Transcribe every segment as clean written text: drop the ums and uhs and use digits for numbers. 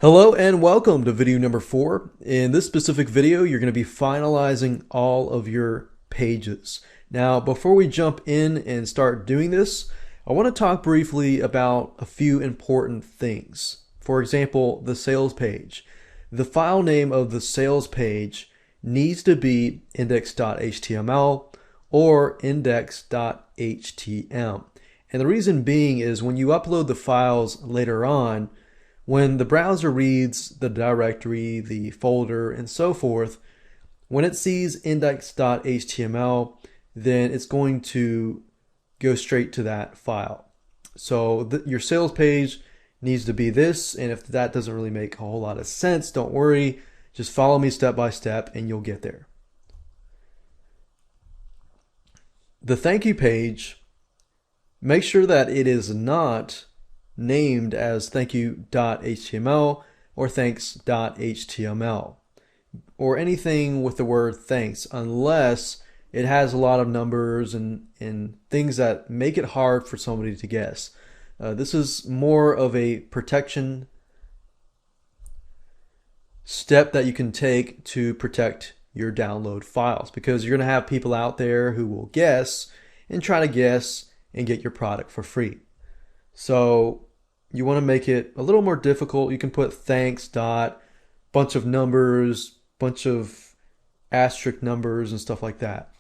Hello and welcome to video number 4. In this specific video, you're going to be finalizing all of your pages. Now, before we jump in and start doing this, I want to talk briefly about a few important things. For example, the sales page. The file name of the sales page needs to be index.html or index.htm. And the reason being is when you upload the files later on, when the browser reads the directory, the folder, and so forth, when it sees index.html, then it's going to go straight to that file. So your sales page needs to be this, and if that doesn't really make a whole lot of sense, don't worry. Just follow me step by step and you'll get there. The thank you page, make sure that it is not named as thankyou.html or thanks.html or anything with the word thanks, unless it has a lot of numbers and things that make it hard for somebody to guess. This is more of a protection step that you can take to protect your download files, because you're going to have people out there who will guess and try to guess and get your product for free. So you want to make it a little more difficult. You can put thanks dot, bunch of numbers, bunch of asterisk numbers and stuff like that.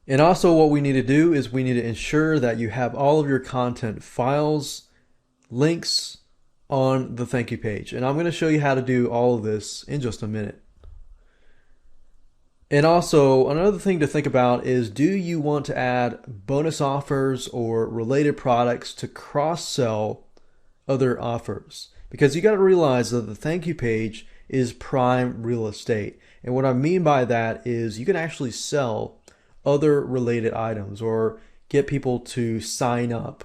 And also what we need to do is we need to ensure that you have all of your content files, links on the thank you page. And I'm going to show you how to do all of this in just a minute. And also, another thing to think about is, do you want to add bonus offers or related products to cross-sell other offers? Because you got to realize that the thank you page is prime real estate. And what I mean by that is you can actually sell other related items or get people to sign up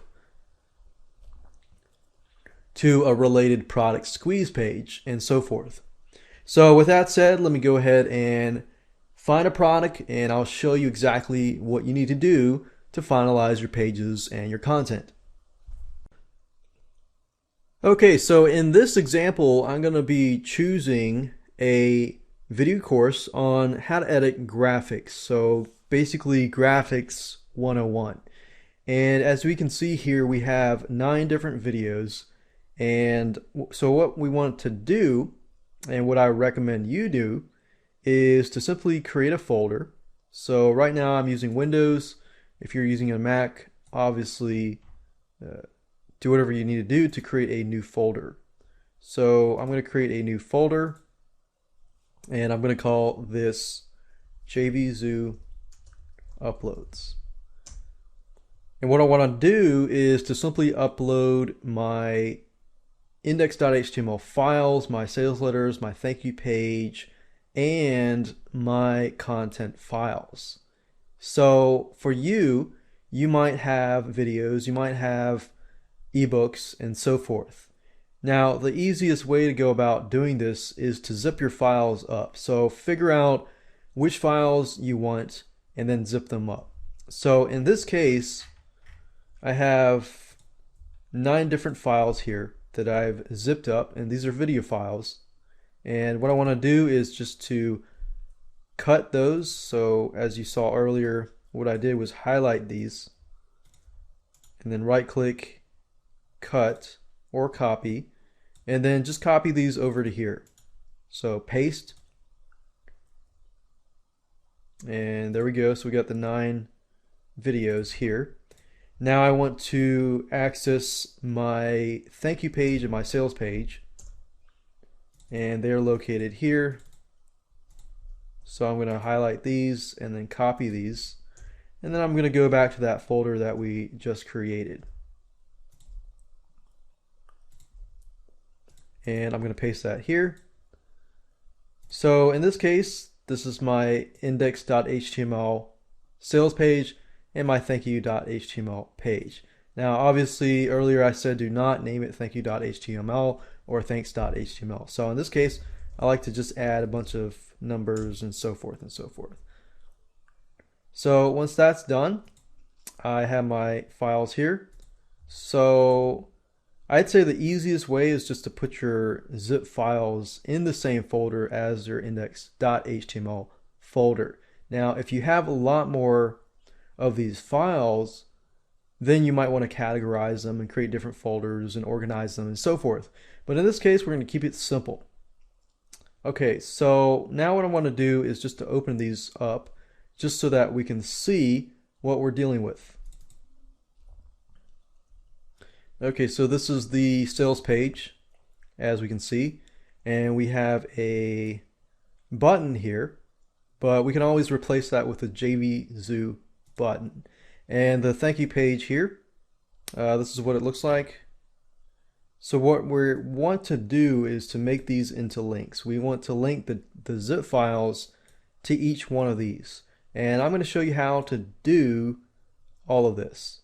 to a related product squeeze page and so forth. So with that said, let me go ahead and find a product, and I'll show you exactly what you need to do to finalize your pages and your content. Okay, so in this example, I'm going to be choosing a video course on how to edit graphics. So basically graphics 101. And as we can see here, we have 9 different videos. And so what we want to do, and what I recommend you do, is to simply create a folder. So right now I'm using Windows. If you're using a Mac, obviously do whatever you need to do to create a new folder. So I'm going to create a new folder, and I'm going to call this JVZoo Uploads. And what I want to do is to simply upload my index.html files, my sales letters, my thank you page, and my content files. So for you, you might have videos, you might have ebooks, and so forth. Now, the easiest way to go about doing this is to zip your files up. So figure out which files you want and then zip them up. So in this case, I have 9 different files here that I've zipped up, and these are video files. And what I want to do is just to cut those. So as you saw earlier, what I did was highlight these and then right click, cut or copy, and then just copy these over to here. So paste, and there we go. So we got the 9 videos here. Now I want to access my thank you page and my sales page, and they're located here. So I'm going to highlight these and then copy these, and then I'm going to go back to that folder that we just created, and I'm going to paste that here. So in this case, this is my index.html sales page and my thankyou.html page. Now obviously earlier I said do not name it thankyou.html or thanks.html. So in this case, I like to just add a bunch of numbers and so forth and so forth. So once that's done, I have my files here. So I'd say the easiest way is just to put your zip files in the same folder as your index.html folder. Now, if you have a lot more of these files, then you might want to categorize them and create different folders and organize them and so forth. But in this case, we're going to keep it simple. Okay, so now what I want to do is just to open these up just so that we can see what we're dealing with. Okay, so this is the sales page, as we can see, and we have a button here, but we can always replace that with a JVZoo button. And the thank you page here, this is what it looks like. So what we want to do is to make these into links. We want to link the zip files to each one of these. And I'm going to show you how to do all of this.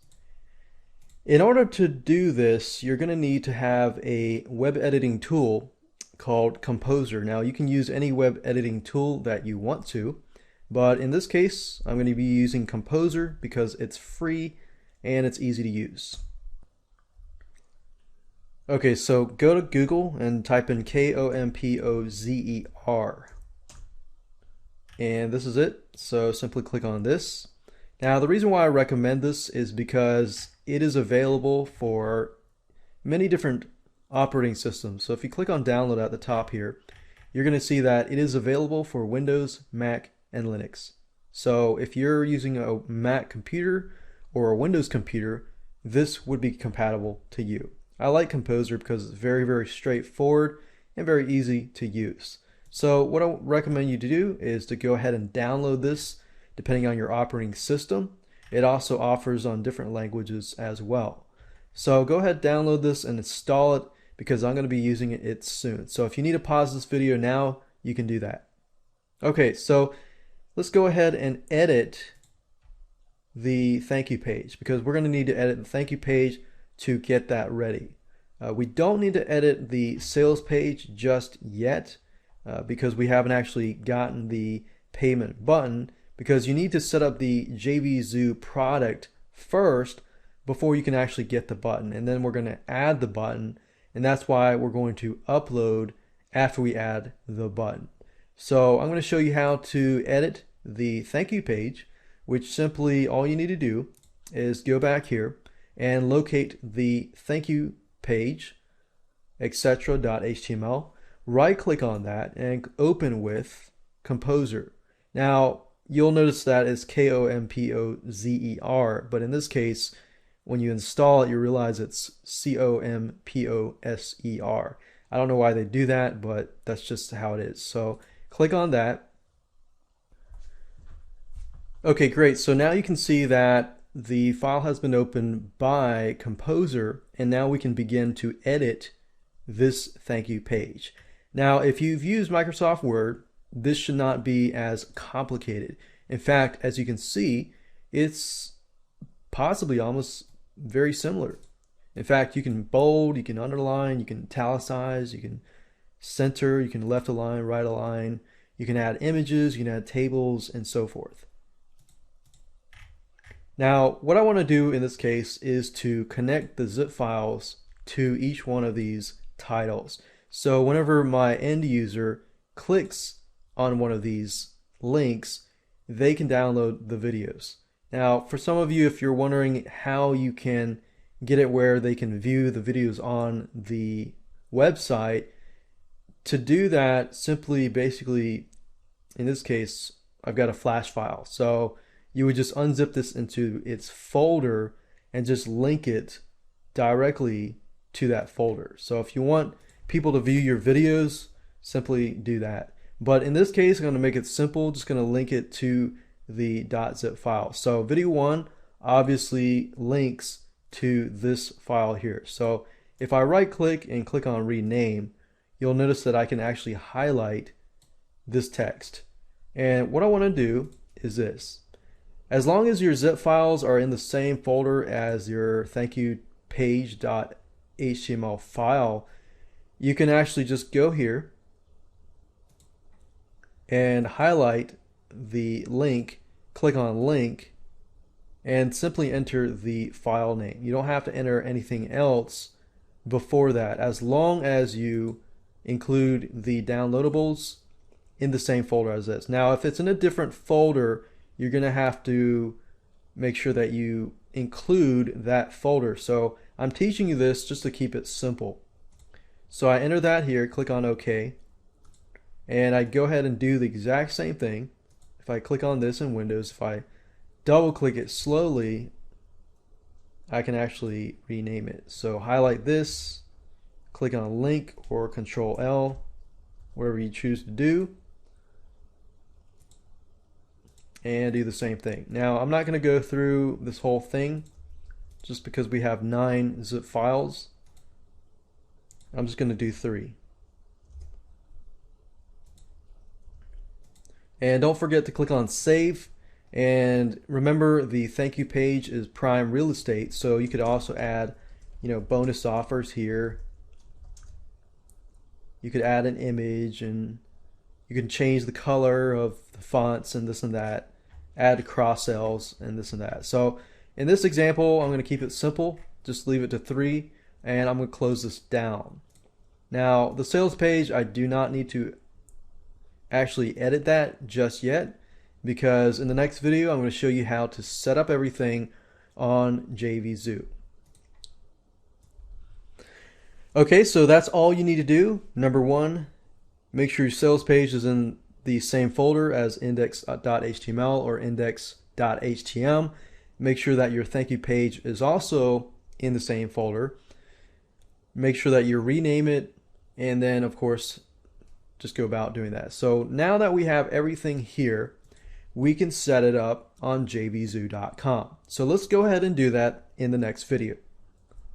In order to do this, you're going to need to have a web editing tool called Composer. Now, you can use any web editing tool that you want to, but in this case, I'm going to be using Composer because it's free and it's easy to use. Okay, so go to Google and type in Compozer. And this is it. So simply click on this. Now, the reason why I recommend this is because it is available for many different operating systems. So if you click on download at the top here, you're going to see that it is available for Windows, Mac, and Linux. So if you're using a Mac computer or a Windows computer, this would be compatible to you. I like Composer because it's very, very straightforward and very easy to use. So what I recommend you to do is to go ahead and download this depending on your operating system. It also offers on different languages as well. So go ahead, download this and install it because I'm going to be using it soon. So if you need to pause this video now, you can do that. Okay, so let's go ahead and edit the thank you page because we're going to need to edit the thank you page to get that ready. We don't need to edit the sales page just yet because we haven't actually gotten the payment button, because you need to set up the JVZoo product first before you can actually get the button, and then we're going to add the button, and that's why we're going to upload after we add the button. So I'm going to show you how to edit the thank you page, which simply all you need to do is go back here and locate the thank you page, etc.html, right click on that and open with Composer. Now you'll notice that it's Compozer, but in this case, when you install it, you realize it's Composer. I don't know why they do that, but that's just how it is. So click on that. Okay, great. So now you can see that the file has been opened by Composer, and now we can begin to edit this thank you page. Now, if you've used Microsoft Word, this should not be as complicated. In fact, as you can see, it's possibly almost very similar. In fact, you can bold, you can underline, you can italicize, you can center, you can left align, right align, you can add images, you can add tables, and so forth. Now, what I want to do in this case is to connect the zip files to each one of these titles. So whenever my end user clicks on one of these links, they can download the videos. Now, for some of you, if you're wondering how you can get it where they can view the videos on the website, to do that, simply basically, in this case, I've got a flash file. So you would just unzip this into its folder and just link it directly to that folder. So if you want people to view your videos, simply do that. But in this case, I'm going to make it simple, just going to link it to the .zip file. So video 1 obviously links to this file here. So if I right click and click on rename, you'll notice that I can actually highlight this text. And what I want to do is this. As long as your zip files are in the same folder as your thank you page.html file, you can actually just go here and highlight the link, click on link, and simply enter the file name. You don't have to enter anything else before that, as long as you include the downloadables in the same folder as this. Now, if it's in a different folder, you're going to have to make sure that you include that folder. So I'm teaching you this just to keep it simple. So I enter that here, click on OK, and I go ahead and do the exact same thing. If I click on this in Windows, if I double click it slowly, I can actually rename it. So highlight this, click on a link or Control L, whatever you choose to do, and do the same thing. Now I'm not going to go through this whole thing just because we have 9 zip files. I'm just going to do 3. And don't forget to click on save. And remember, the thank you page is prime real estate, so you could also add, bonus offers here. You could add an image, and you can change the color of the fonts and this and that, add cross sells and this and that. So in this example, I'm going to keep it simple, just leave it to 3, and I'm going to close this down. Now the sales page, I do not need to actually edit that just yet, because in the next video I'm going to show you how to set up everything on JVZoo. Okay, so that's all you need to do. Number 1, make sure your sales page is in the same folder as index.html or index.htm. Make sure that your thank you page is also in the same folder. Make sure that you rename it, and then of course just go about doing that. So now that we have everything here, we can set it up on jvzoo.com. So let's go ahead and do that in the next video.